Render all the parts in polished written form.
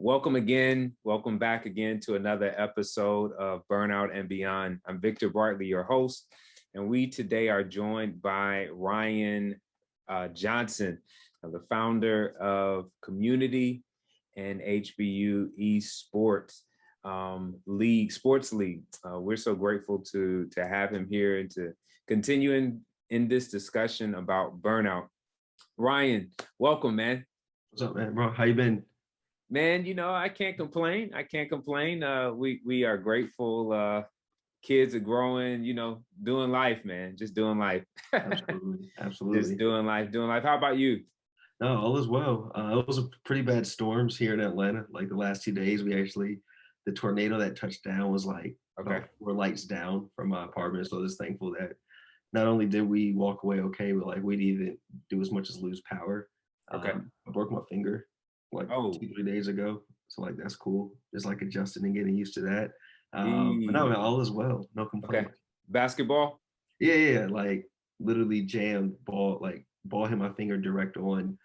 Welcome again. Welcome back again to another episode of Burnout and Beyond. I'm Victor Bartley, your host, and we today are joined by Ryan Johnson, the founder of Community and HBU Esports Sports League. We're so grateful to have him here and to continue in this discussion about burnout. Ryan, welcome, man. What's up, man, bro? How you been? Man, I can't complain. I can't complain. We are grateful. Kids are growing, doing life, man. Just doing life. Absolutely, absolutely. Just doing life, doing life. How about you? No, all is well. It was a pretty bad storms here in Atlanta. Like the last 2 days, the tornado that touched down was like about 4 lights down from my apartment. So I was thankful that not only did we walk away okay, but like we didn't even do as much as lose power. Okay. I broke my finger like 2-3 days ago. So like that's cool. Just like adjusting and getting used to that. But no, man, all is well. No complaints. Okay. Basketball? Yeah. Like literally jammed ball hit my finger direct on.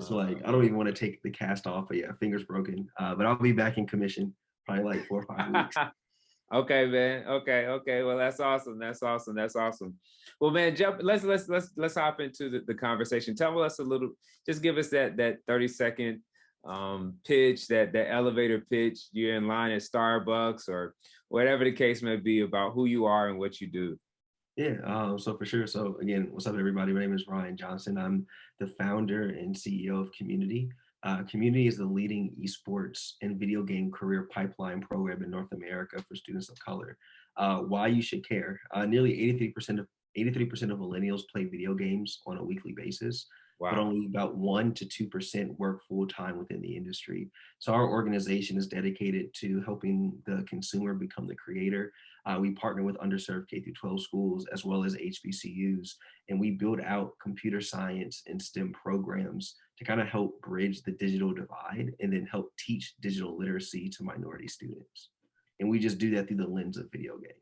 So like I don't even want to take the cast off, but yeah, finger's broken. But I'll be back in commission probably like 4 or 5 weeks. Okay, man. Okay. Well, that's awesome. Well, man, let's hop into the conversation. Tell us a little, just give us that 30-second pitch, that elevator pitch. You're in line at Starbucks or whatever the case may be about who you are and what you do. Yeah, so for sure. So again, what's up, everybody? My name is Ryan Johnson. I'm the founder and CEO of Community. Community is the leading esports and video game career pipeline program in North America for students of color. Why you should care? Nearly 83% of millennials play video games on a weekly basis. Wow. But only about 1 to 2% work full time within the industry. So our organization is dedicated to helping the consumer become the creator. We partner with underserved K-12 schools as well as HBCUs, and we build out computer science and STEM programs to kind of help bridge the digital divide and then help teach digital literacy to minority students. And we just do that through the lens of video games.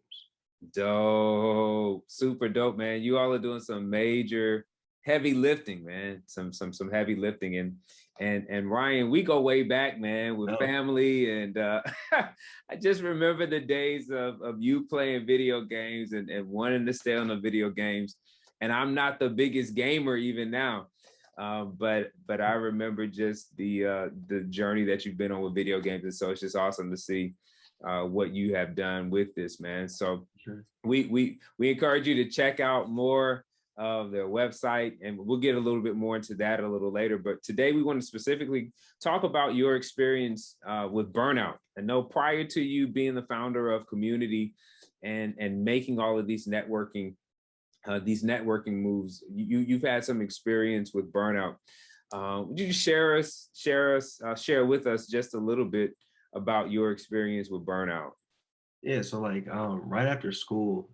Dope, super dope, man. You all are doing some major heavy lifting, man. Some heavy lifting. And Ryan, we go way back, man, with family. And I just remember the days of you playing video games and wanting to stay on the video games. And I'm not the biggest gamer even now. But I remember just the journey that you've been on with video games. And so it's just awesome to see what you have done with this, man. So sure. we encourage you to check out more of their website, and we'll get a little bit more into that a little later. But today we want to specifically talk about your experience with burnout. I know prior to you being the founder of Community and making all of these networking moves, you've had some experience with burnout. Would you share with us just a little bit about your experience with burnout? Yeah, so like right after school,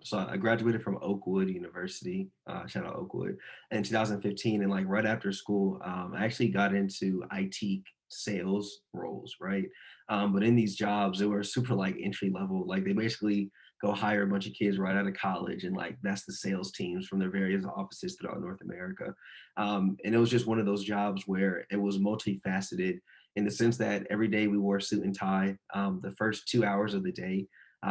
so I graduated from Oakwood University, shout out Oakwood, in 2015. And like right after school, I actually got into IT sales roles, right? But in these jobs, they were super like entry level. Like they basically go hire a bunch of kids right out of college, and like that's the sales teams from their various offices throughout North America. And it was just one of those jobs where it was multifaceted, in the sense that every day we wore a suit and tie. The first 2 hours of the day,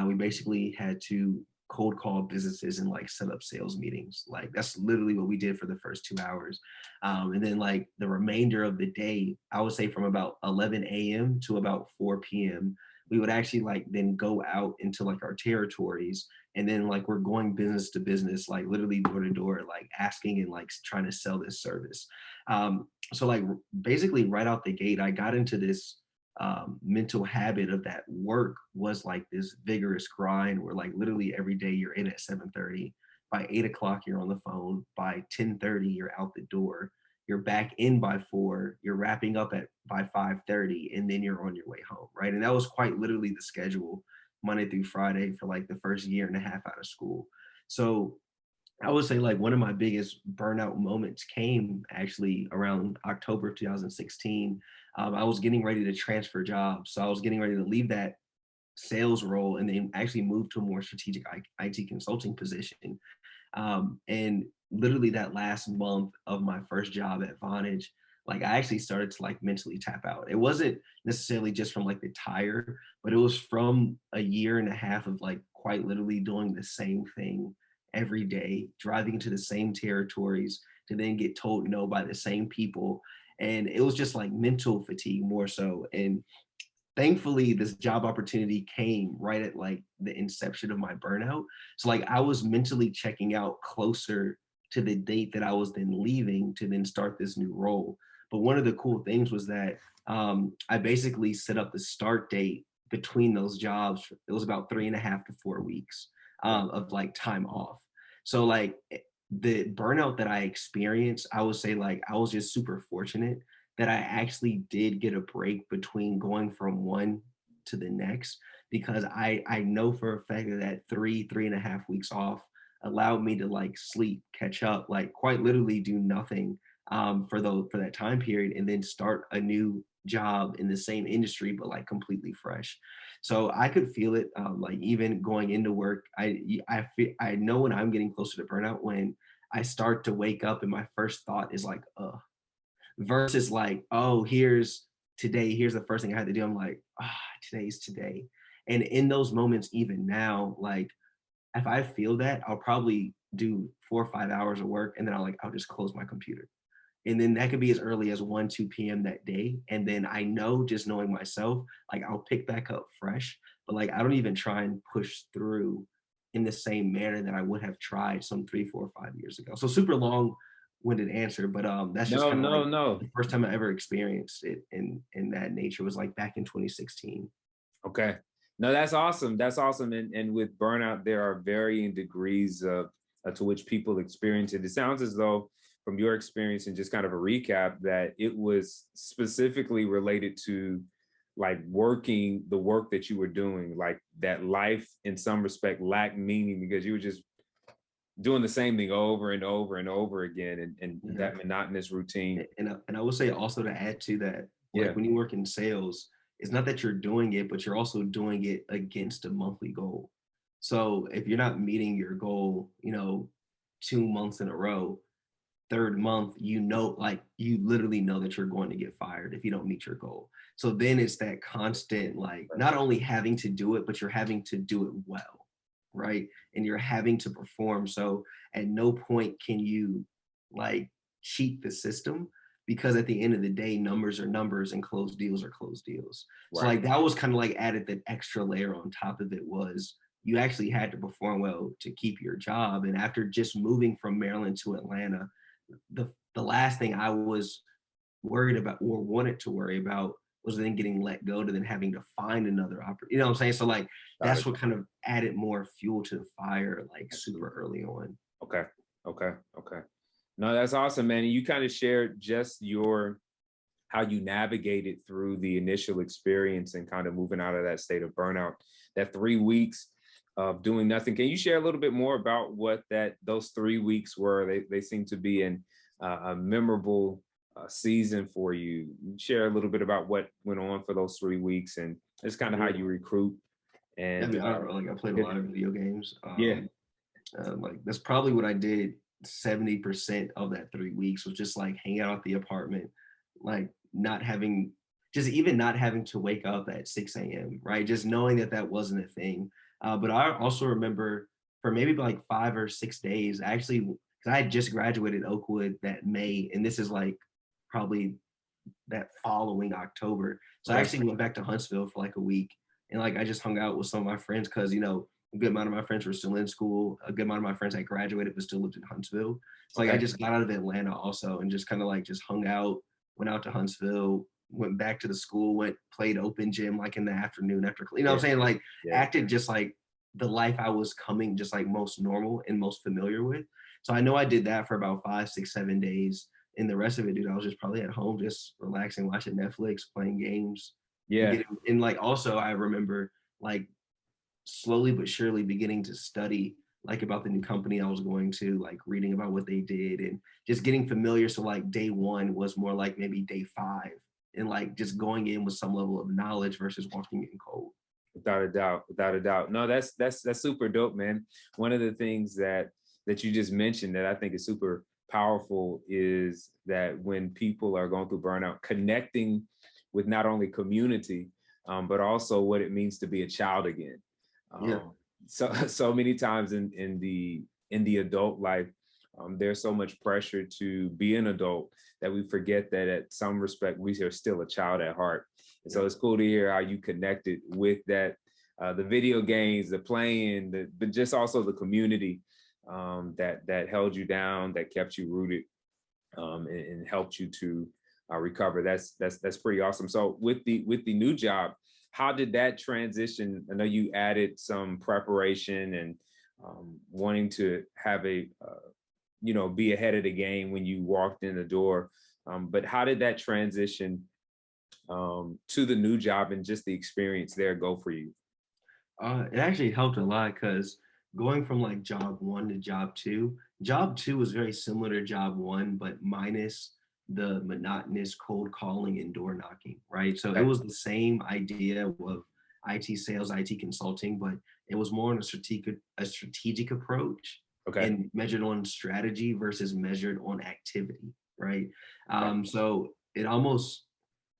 we basically had to cold call businesses and like set up sales meetings. Like that's literally what we did for the first 2 hours. And then like the remainder of the day, I would say from about 11 a.m. to about 4 p.m., we would actually like then go out into like our territories, and then like we're going business to business, like literally door to door, like asking and like trying to sell this service. So like basically right out the gate, I got into this mental habit of that work was like this vigorous grind where like literally every day you're in at 7:30, by 8 o'clock you're on the phone, by 10:30 you're out the door, you're back in by 4, you're wrapping up by 5:30, and then you're on your way home, right? And that was quite literally the schedule Monday through Friday for like the first year and a half out of school. So I would say like one of my biggest burnout moments came actually around October of 2016. I was getting ready to transfer jobs. So I was getting ready to leave that sales role and then actually move to a more strategic IT consulting position. And literally that last month of my first job at Vonage, like I actually started to like mentally tap out. It wasn't necessarily just from like the tire, but it was from a year and a half of like quite literally doing the same thing every day, driving into the same territories to then get told no by the same people. And it was just like mental fatigue more so. And thankfully this job opportunity came right at like the inception of my burnout. So like I was mentally checking out closer to the date that I was then leaving to then start this new role. But one of the cool things was that I basically set up the start date between those jobs. It was about 3.5 to 4 weeks of like time off. So like the burnout that I experienced, I would say like I was just super fortunate that I actually did get a break between going from one to the next, because I know for a fact that that 3.5 weeks off allowed me to like sleep, catch up, like quite literally do nothing for that time period, and then start a new job in the same industry but like completely fresh. So I could feel it, like even going into work. I know when I'm getting closer to burnout when I start to wake up and my first thought is like, versus like, oh, here's today, here's the first thing I had to do. I'm like, today's today. And in those moments, even now, like if I feel that, I'll probably do 4 or 5 hours of work and then I'll just close my computer. And then that could be as early as 1, 2 p.m. that day. And then I know, just knowing myself, like I'll pick back up fresh. But like I don't even try and push through in the same manner that I would have tried some 3, 4, 5 years ago. So super long-winded answer, but that's just No, kind of no, like no. the first time I ever experienced it in that nature was like back in 2016. Okay. No, that's awesome. That's awesome. And with burnout, there are varying degrees of to which people experience it. It sounds as though, from your experience and just kind of a recap, that it was specifically related to like working the work that you were doing, like that life in some respect lacked meaning because you were just doing the same thing over and over and over again, and Yeah. that monotonous routine. And I will say also to add to that, Yeah. like when you work in sales, it's not that you're doing it, but you're also doing it against a monthly goal. So if you're not meeting your goal, 2 months in a row, third month, like you literally know that you're going to get fired if you don't meet your goal. So then it's that constant, like not only having to do it, but you're having to do it well, right? And you're having to perform. So at no point can you like cheat the system, because at the end of the day, numbers are numbers and closed deals are closed deals. So Right. like that was kind of like added that extra layer on top of it, was you actually had to perform well to keep your job. And after just moving from Maryland to Atlanta, the last thing I was worried about or wanted to worry about was then getting let go to then having to find another opportunity. You know what I'm saying? So like Got that's it. what kind of added more fuel to the fire, like super Absolutely. early on. Okay. Okay. Okay. No, that's awesome, man. And you kind of shared just your how you navigated through the initial experience and kind of moving out of that state of burnout, that 3 weeks of doing nothing. Can you share a little bit more about what those 3 weeks were? They seem to be a memorable season for you. Share a little bit about what went on for those 3 weeks and just kind of how Yeah. you recruit I and mean, I don't know. Like I played a yeah, lot of video games. yeah, Like that's probably what I did 70% of that 3 weeks was just like hang out at the apartment, like not having just even not having to wake up at 6 a.m. Right, just knowing that that wasn't a thing. But I also remember for maybe like 5 or 6 days, actually, because I had just graduated Oakwood that May, and this is like probably that following October. So I okay, actually went back to Huntsville for like a week, and like I just hung out with some of my friends because a good amount of my friends were still in school. A good amount of my friends had graduated but still lived in Huntsville. So like I okay, just got out of Atlanta also and just kind of like just hung out, went out to Huntsville, went back to the school, went played open gym like in the afternoon after, what yeah, I'm saying? Like yeah, acted just like the life I was coming just like most normal and most familiar with. So I know I did that for about 5, 6, 7 days. And the rest of it, dude, I was just probably at home, just relaxing, watching Netflix, playing games, and yeah, like also I remember like slowly but surely beginning to study like about the new company I was going to, like reading about what they did and just getting familiar. So like day one was more like maybe day five, and like just going in with some level of knowledge versus walking in cold. without a doubt, without a doubt. No, that's super dope, man. One of the things that you just mentioned that I think is super powerful is that when people are going through burnout, connecting with not only community, but also what it means to be a child again. Yeah. So many times in the adult life, there's so much pressure to be an adult that we forget that at some respect we are still a child at heart. And so it's cool to hear how you connected with that, the video games, the playing, but just also the community that held you down, that kept you rooted, and helped you to recover. That's pretty awesome. So with the new job, how did that transition? I know you added some preparation and wanting to have a be ahead of the game when you walked in the door. But how did that transition to the new job and just the experience there go for you? It actually helped a lot because going from like job one to job two was very similar to job one, but minus the monotonous cold calling and door knocking, right? So it Okay. was the same idea of IT sales, IT consulting, but it was more on a strategic approach Okay. and measured on strategy versus measured on activity, right? Okay. So it almost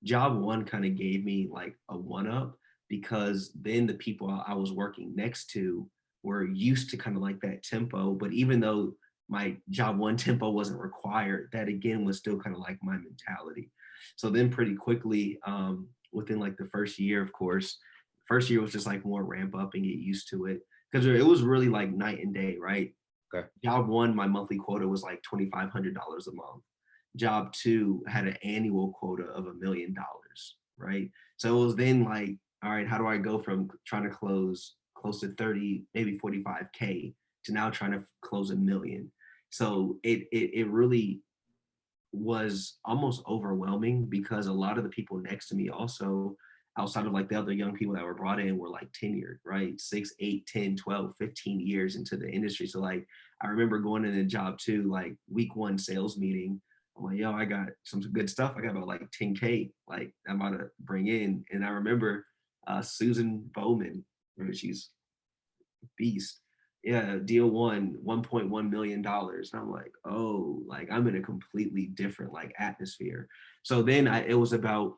job one kind of gave me like a one up because then the people I was working next to were used to kind of like that tempo. But even though my job one tempo wasn't required, that again was still kind of like my mentality. So then pretty quickly, within like the first year, of course, first year was just like more ramp up and get used to it because it was really like night and day, right? Okay. Job one, my monthly quota was like $2,500 a month. Job two had an annual quota of $1 million, right? So it was then like, all right, how do I go from trying to close close to 30, maybe 45K to now trying to close 1 million? So it really was almost overwhelming because a lot of the people next to me also outside of like the other young people that were brought in were like tenured, right? 6, 8, 10, 12, 15 years into the industry. So like I remember going in a job too, like week one sales meeting. I'm like, yo, I got some good stuff. I got about like 10K, like I'm about to bring in. And I remember Susan Bowman, she's a beast. Yeah, deal one, $1.1 million. And I'm like, oh, like I'm in a completely different like atmosphere. So then it was about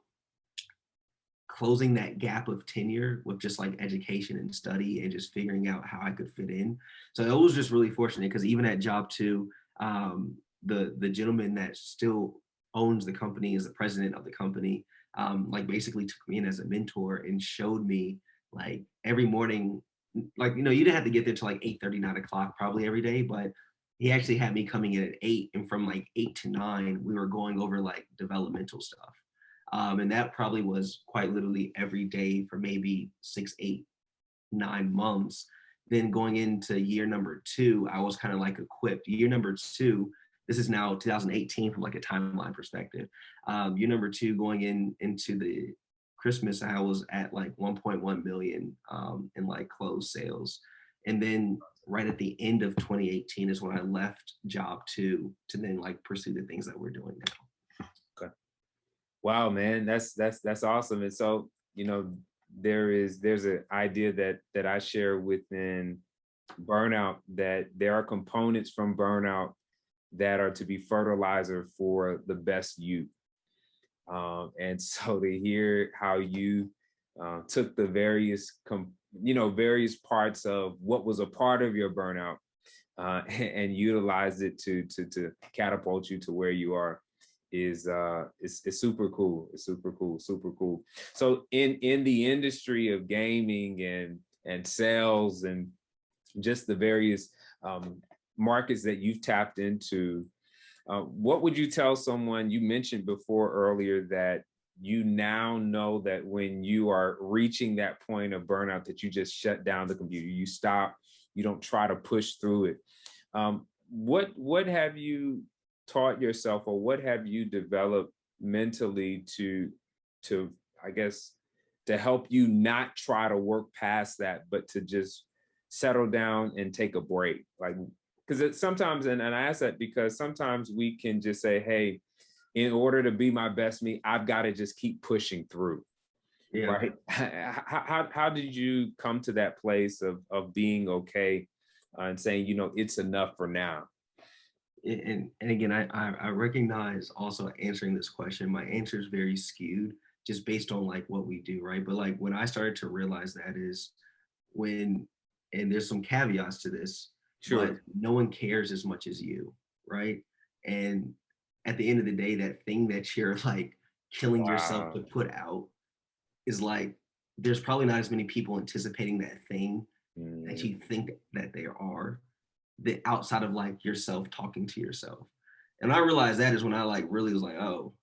closing that gap of tenure with just like education and study and just figuring out how I could fit in. So it was just really fortunate because even at job two, the gentleman that still owns the company, is the president of the company, like basically took me in as a mentor and showed me like every morning, like you didn't have to get there till like 8:30, 9 o'clock probably every day, but he actually had me coming in at 8, and from like 8 to 9 we were going over like developmental stuff. And that probably was quite literally every day for maybe 6, 8, 9 months. Then going into year number two, I was kind of like equipped. Year number two, this is now 2018 from like a timeline perspective. Year number two, going into the Christmas, I was at like 1.1 million in like closed sales. And then right at the end of 2018 is when I left job two to then like pursue the things that we're doing now. Okay. Wow, man, that's awesome. And so, there's an idea that I share within burnout, that there are components from burnout that are to be fertilizer for the best you. And so to hear how you took the various parts of what was a part of your burnout, and utilized it to catapult you to where you are is super cool. It's super cool, super cool. So in the industry of gaming and sales and just the various markets that you've tapped into, what would you tell someone? You mentioned before earlier that you now know that when you are reaching that point of burnout, that you just shut down the computer, you stop, you don't try to push through it. What have you taught yourself, or what have you developed mentally to I guess to help you not try to work past that, but to just settle down and take a break? Like, because it's sometimes, and I ask that because sometimes we can just say, hey, in order to be my best me, I've got to just keep pushing through. Yeah. Right. How did you come to that place of being okay, and saying, it's enough for now? And again, I recognize also answering this question, my answer is very skewed just based on like what we do, right? But like when I started to realize that is when, and there's some caveats to this, but Sure. no one cares as much as you, right? And at the end of the day, that thing that you're like killing yourself to Wow. put out is like, there's probably not as many people anticipating that thing that Mm, you think that there are, the outside of like yourself talking to yourself. And I realized that is when I like really was like, oh,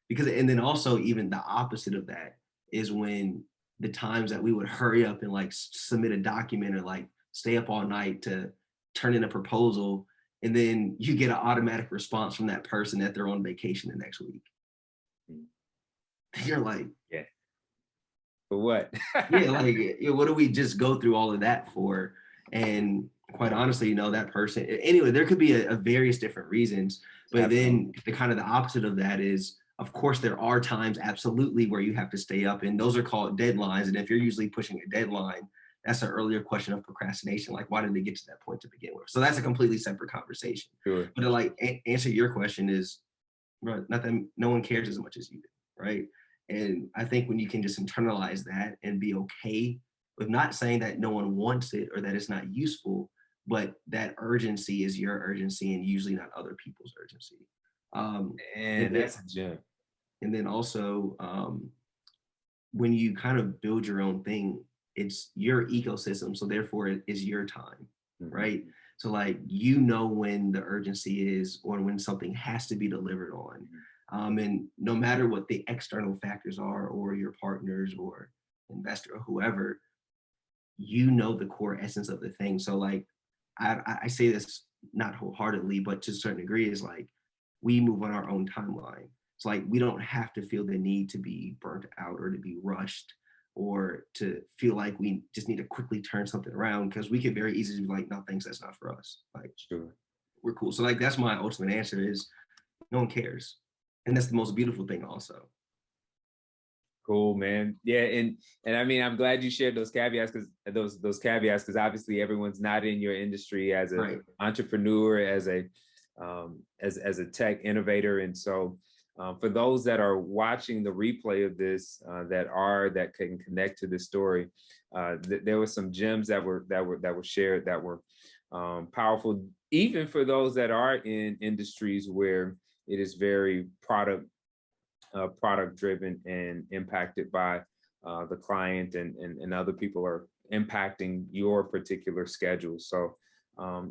because, and then also even the opposite of that is when the times that we would hurry up and like submit a document or like stay up all night to turn in a proposal, and then you get an automatic response from that person that they're on vacation the next week. mm, You're like, yeah. For what? yeah, like, what do we just go through all of that for? And quite honestly, that person, anyway, there could be a various different reasons, but Absolutely. then the kind of the opposite of that is, of course, there are times absolutely where you have to stay up, and those are called deadlines. And if you're usually pushing a deadline, that's an earlier question of procrastination. Like, why did they get to that point to begin with? So that's a completely separate conversation. Sure. But to like answer your question is, right, not that no one cares as much as you do, right? And I think when you can just internalize that and be okay with not saying that no one wants it or that it's not useful, but that urgency is your urgency and usually not other people's urgency. And And then that's a gem. also when you kind of build your own thing, it's your ecosystem, so therefore it is your time, Mhm. right? So like when the urgency is or when something has to be delivered on, Mhm. and no matter what the external factors are or your partners or investor or whoever, the core essence of the thing. So like I say this not wholeheartedly, but to a certain degree is like we move on our own timeline. It's like we don't have to feel the need to be burnt out or to be rushed or to feel like we just need to quickly turn something around because we could very easily be like, no, thanks, that's not for us. Like Sure. we're cool. So like that's my ultimate answer is no one cares. And that's the most beautiful thing also. Cool, man. Yeah, and I mean, I'm glad you shared those caveats because those caveats because obviously everyone's not in your industry as a Right. entrepreneur, as a as a tech innovator, and so for those that are watching the replay of this that can connect to this story, there were some gems that were shared that were powerful, even for those that are in industries where it is very product driven and impacted by the client and other people are impacting your particular schedule. So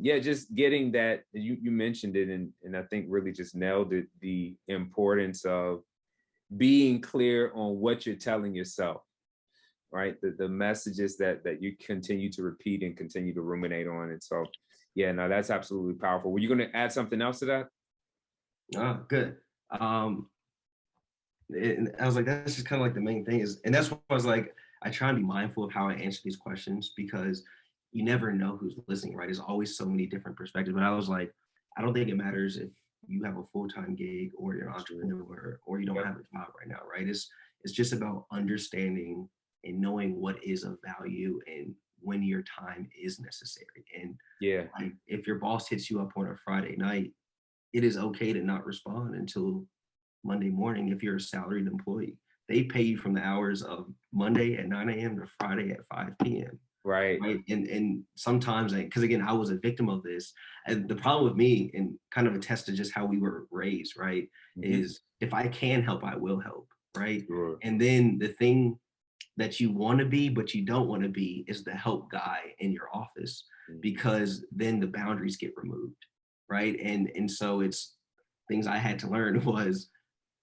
yeah, just getting that you mentioned it and I think really just nailed it, the importance of being clear on what you're telling yourself, right? The messages that you continue to repeat and continue to ruminate on. And so yeah, no, that's absolutely powerful. Were you going to add something else to that? Good. Um, and I was like, that's just kind of like the main thing is, and that's why I was like, I try and be mindful of how I answer these questions because you never know who's listening, right? There's always so many different perspectives. But I was like, I don't think it matters if you have a full-time gig or you're an Sure. entrepreneur or you don't Yep. have a job right now, right? It's just about understanding and knowing what is of value and when your time is necessary. And Yeah. like if your boss hits you up on a Friday night, it is okay to not respond until Monday morning if you're a salaried employee. They pay you from the hours of Monday at 9 a.m. to Friday at 5 p.m. Right. Right. And sometimes because again, I was a victim of this. And the problem with me and kind of attest to just how we were raised, right, Mhm. is if I can help, I will help. Right. Sure. And then the thing that you want to be, but you don't want to be is the help guy in your office Mhm. because then the boundaries get removed. Right. And so it's things I had to learn was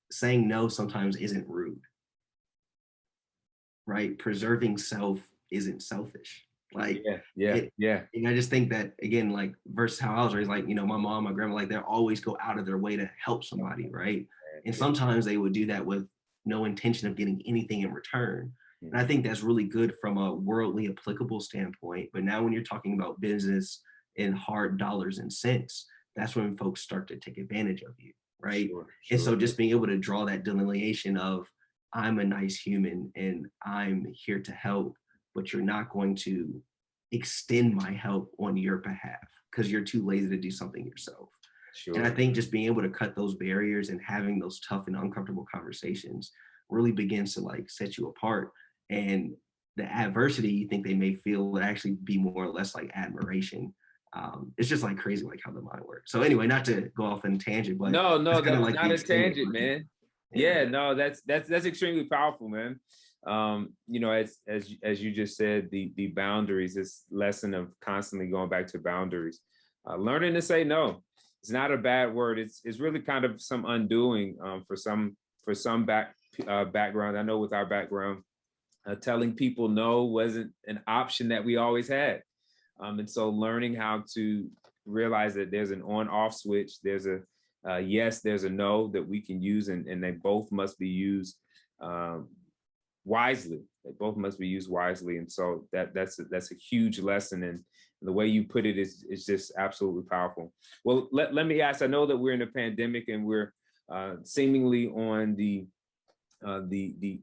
saying no sometimes isn't rude, right? Preserving self isn't selfish. Like Yeah, yeah, it, yeah. and I just think that again, like versus how I was raised, like my mom, my grandma, like they always go out of their way to help somebody, right? And Yeah. sometimes they would do that with no intention of getting anything in return. And I Mhm. think that's really good from a worldly applicable standpoint. But now when you're talking about business and hard dollars and cents, that's when folks start to take advantage of you, right? Sure, And sure. so just being able to draw that delineation of I'm a nice human and I'm here to help, but you're not going to extend my help on your behalf because you're too lazy to do something yourself. And I Sure. think just being able to cut those barriers and having those tough and uncomfortable conversations really begins to like set you apart. And the adversity you think they may feel would actually be more or less like admiration. It's just like crazy, like how the mind works. So anyway, not to go off on a tangent, but No, that's no, kind that of was like the not a extent of tangent, like, man. yeah. Yeah, no, that's extremely powerful, man. You know, as you just said, the boundaries, this lesson of constantly going back to boundaries, learning to say no. It's not a bad word. It's really kind of some undoing for some background. I know with our background, telling people no wasn't an option that we always had. And so learning how to realize that there's an on-off switch, there's a yes, there's a no that we can use, and they both must be used um, wisely. They both must be used wisely. And so that's a huge lesson. And the way you put it is just absolutely powerful. Well, let me ask, I know that we're in a pandemic and we're seemingly on the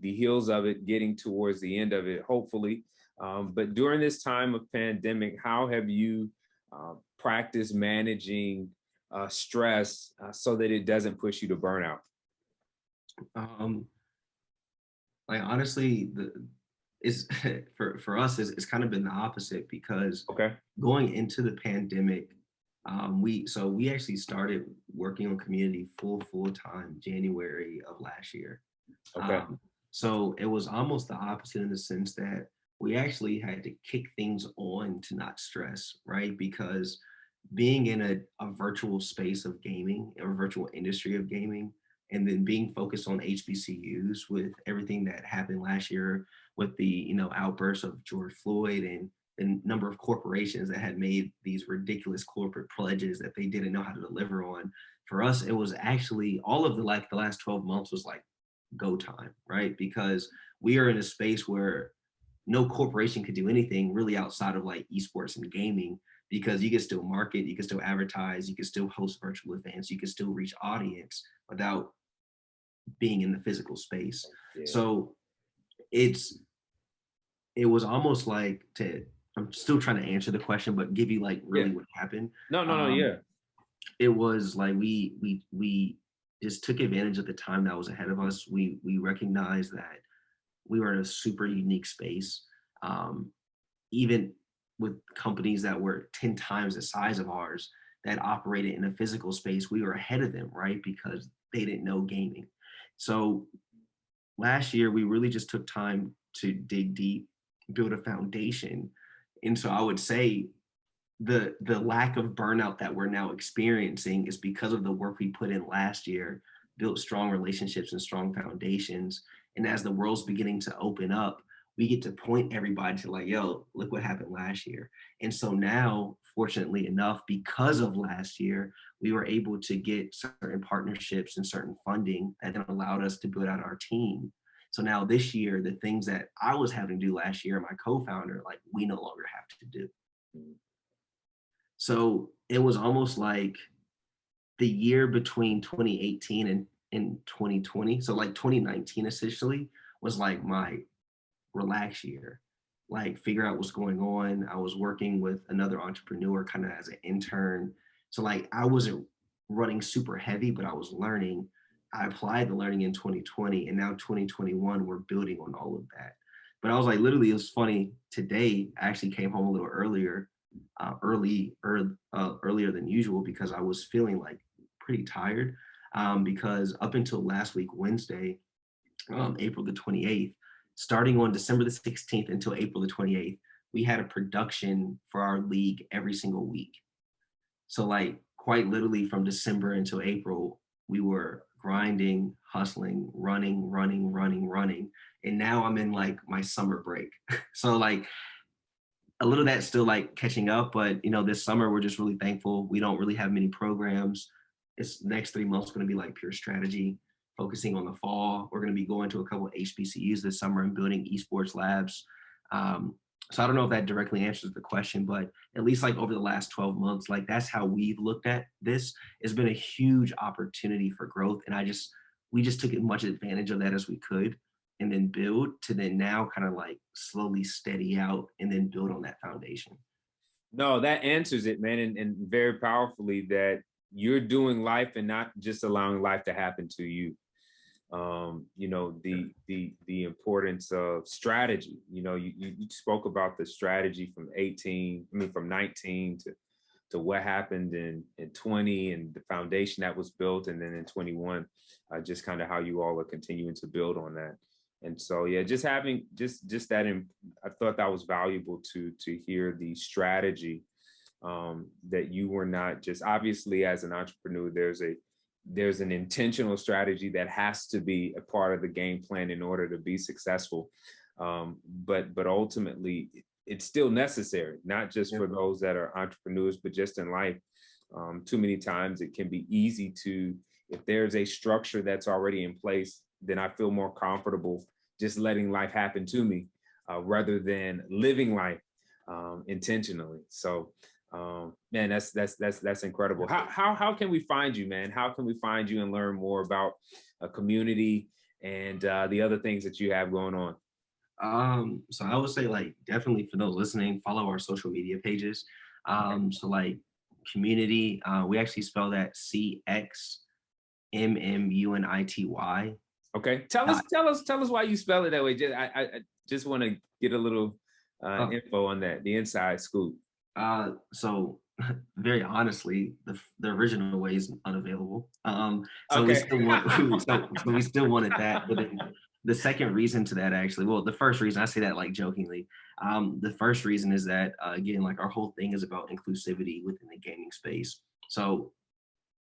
heels of it, getting towards the end of it, hopefully. But during this time of pandemic, how have you practiced managing stress so that it doesn't push you to burnout? Um, like honestly, the it's for us it's kind of been the opposite because Okay. going into the pandemic, we actually started working on community full time January of last year. Okay. Um, so it was almost the opposite in the sense that we actually had to kick things on to not stress, right? Because being in a virtual space of gaming, or virtual industry of gaming, and then being focused on HBCUs with everything that happened last year with the outbursts of George Floyd and the number of corporations that had made these ridiculous corporate pledges that they didn't know how to deliver on. For us, it was actually all of the last 12 months was like go time, right? Because we are in a space where no corporation could do anything really outside of like esports and gaming, because you can still market, you can still advertise, you can still host virtual events, you can still reach audience without being in the physical space. Yeah. So it's it was almost like to I'm still trying to answer the question, but give you like Yeah. really what happened. No, no, no. Um, Yeah. it was like we just took advantage of the time that was ahead of us. We recognized that we were in a super unique space. Um, Even with companies that were 10 times the size of ours that operated in a physical space, we were ahead of them, right? Because they didn't know gaming. So last year, we really just took time to dig deep, build a foundation. And so I would say the lack of burnout that we're now experiencing is because of the work we put in last year, built strong relationships and strong foundations. And as the world's beginning to open up, we get to point everybody to like, yo, look what happened last year. And so now, fortunately enough, because of last year, we were able to get certain partnerships and certain funding that then allowed us to build out our team. So now this year, the things that I was having to do last year, my co-founder, like we no longer have to do. So it was almost like the year between 2018 and 2020. So like 2019 essentially was like my relax year. Like figure out what's going on. I was working with another entrepreneur kind of as an intern. So like I wasn't running super heavy, but I was learning. I applied the learning in 2020, and now 2021, we're building on all of that. But I was like, literally, it was funny. Today, I actually came home a little earlier than usual because I was feeling like pretty tired. Because up until last week, Wednesday, April the 28th, starting on December the 16th until April the 28th, we had a production for our league every single week. So like quite literally from December until April, we were grinding, hustling, running. And now I'm in like my summer break. So like a little of that's still like catching up, but this summer we're just really thankful. We don't really have many programs. It's next 3 months going to be like pure strategy, focusing on the fall. We're going to be going to a couple of HBCUs this summer and building esports labs. Um, so I don't know if that directly answers the question, but at least like over the last 12 months, like that's how we've looked at this. It's been a huge opportunity for growth. And we just took as much advantage of that as we could, and then build to then now kind of like slowly steady out and then build on that foundation. No, that answers it, man, and very powerfully that you're doing life and not just allowing life to happen to you. You know, the importance of strategy. You know, you spoke about the strategy from 19 to what happened in 20 and the foundation that was built, and then in 21, just kind of how you all are continuing to build on that. And so, yeah, just having just that, I thought that was valuable to hear the strategy, that you were not just, obviously as an entrepreneur, there's an intentional strategy that has to be a part of the game plan in order to be successful. But ultimately, it's still necessary, not just for those that are entrepreneurs, but just in life. Too many times it can be easy to, if there's a structure that's already in place, then I feel more comfortable just letting life happen to me, rather than living life intentionally. So, man, that's incredible. How can we find you, man? How can we find you and learn more about a community and the other things that you have going on? So I would say, like, definitely for those listening, follow our social media pages. So like community, we actually spell that CXMMUNITY. Okay, tell us why you spell it that way. I just want to get a little info on that, the inside scoop. So very honestly, the original way is unavailable. So we Okay. still want so we still wanted that, but then the second reason to that, actually, well, the first reason, I say that like jokingly. The first reason is that, again, like, our whole thing is about inclusivity within the gaming space. So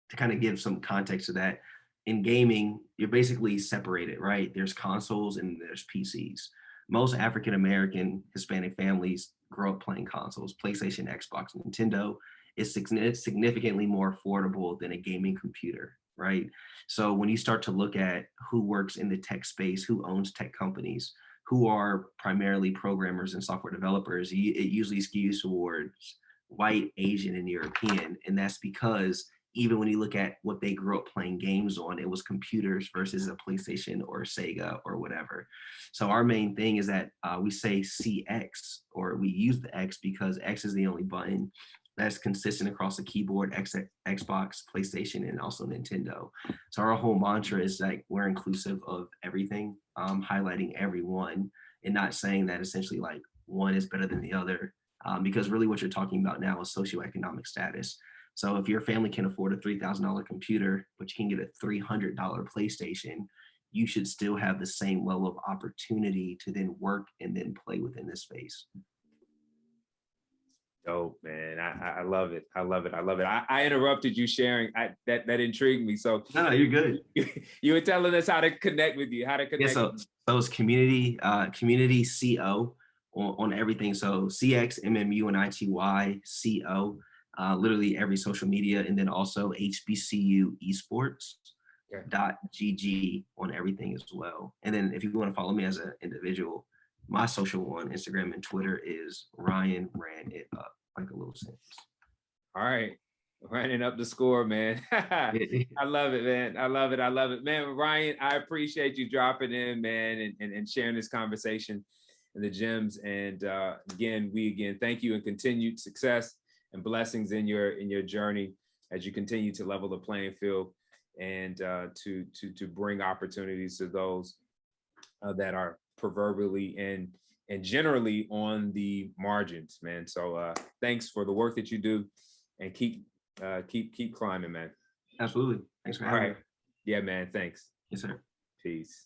to kind of give some context to that, in gaming, you're basically separated, right? There's consoles and there's PCs. Most African American Hispanic families grow up playing consoles, PlayStation, Xbox, Nintendo. Is significantly more affordable than a gaming computer, right? So when you start to look at who works in the tech space, who owns tech companies, who are primarily programmers and software developers, it usually skews towards white, Asian, and European. And that's because even when you look at what they grew up playing games on, it was computers versus a PlayStation or a Sega or whatever. So our main thing is that, we say CX, or we use the X because X is the only button that's consistent across the keyboard, Xbox, PlayStation, and also Nintendo. So our whole mantra is like, we're inclusive of everything, highlighting everyone, and not saying that essentially like one is better than the other, because really what you're talking about now is socioeconomic status. So if your family can afford a $3,000 computer, but you can get a $300 PlayStation, you should still have the same level of opportunity to then work and then play within this space. Dope, man. I love it. I love it. I love it. I interrupted you sharing. That intrigued me. So No, you're good. You were telling us how to connect with you, how to connect. Yeah, so it's community CO on everything. So CXMMUNITY CO, literally every social media, and then also HBCU esports. .gg on everything as well. And then if you want to follow me as an individual, my social one, Instagram and Twitter, is Ryan Ran It Up, like a little sentence. All right. Running up the score, man. I love it, man. I love it. I love it, man. Ryan, I appreciate you dropping in, man, and sharing this conversation and the gems. And again, thank you, and continued success and blessings in your journey as you continue to level the playing field and to bring opportunities to those that are proverbially and generally on the margins, man. So thanks for the work that you do, and keep climbing, man. Absolutely. Thanks for having me. Yeah, man. Thanks. Yes, sir. Peace.